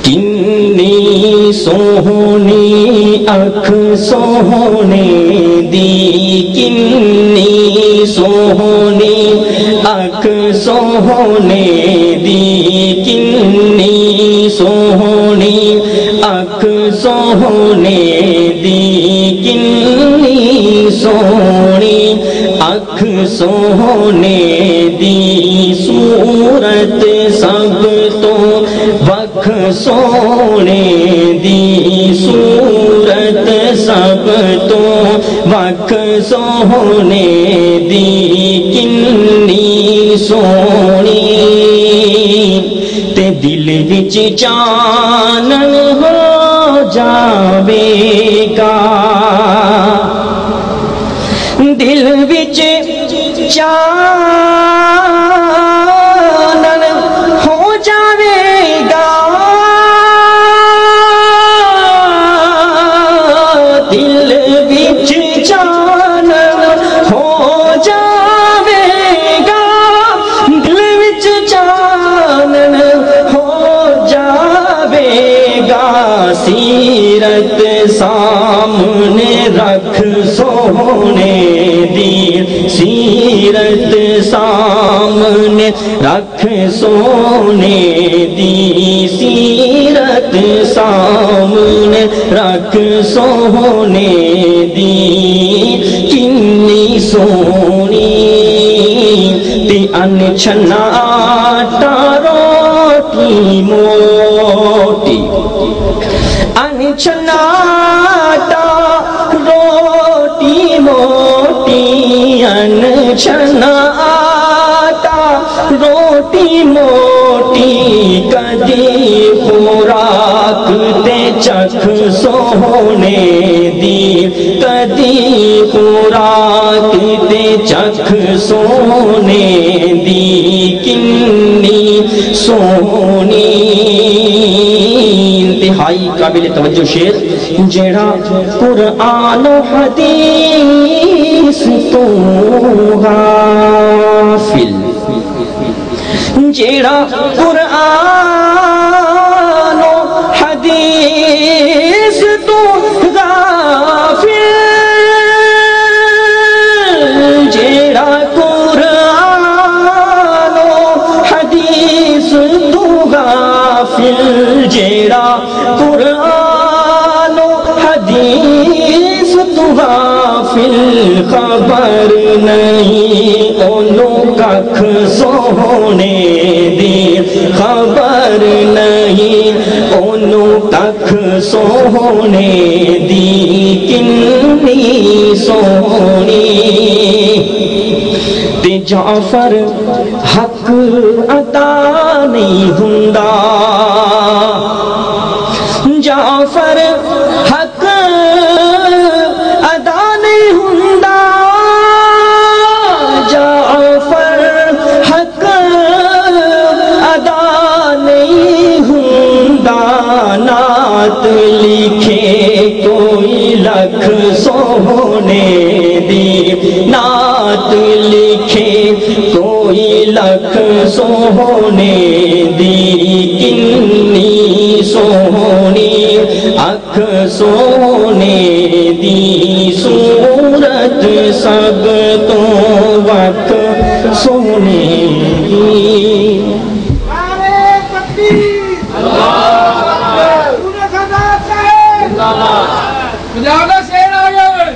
کنی سونی اکھ سونے دی، کنی سونی اکھ سونے دی، کنی سونی اکھ سونے دی، کنی سونی اکھ سونے دی، صورت سب تو وکھ سونے دی، صورت سب تو وکھ سونے دی، کنی سونی تے دل وچ چانن ہو جاوے گا، دل وچ چانن ہو جاوے گا، دل وچ چانن ہو جاوے گا، دل وچ چانن ہو جاوے گا، سیرت سامنے رکھ سونے دی، سیرت سامنے رکھ سونے دی، سیرت سامنے رکھ سونے دی، کنی سونی تے انچھنا آٹا روٹی موٹی، انچھنا آٹا روٹی موٹی، انچھنا آٹا روٹی موٹی، کدی خوراک تے چکھ سونے دی، کدی خوراک تے چکھ سونے دی، کنی سونی انتہائی قابل توجہ شعر، جیڑا قرآن و حدیث تو غافل، جیڑا قرآن و حدیث تو غافل، جیڑا قرآن و حدیث تو غافل، جیڑا قرآن و حدیث تو غافل، خبر نہیں انہوں ککھ سونے دی، خبر نہیں انہوں ککھ سونے دی، کنی سونی تے جعفر حق عطا نہیں ہوندا، جعفر حق ادا نہیں ہوندا، جعفر حق ادا نہیں ہوندا، نعت لکھے کوئی لکھ سونے دی، نعت لکھے کوئی لکھ سونے دی، کنی سونی اکھ سونے دی، صورت سب تو وکھ سونے دی۔ زیادہ شیر آ گئے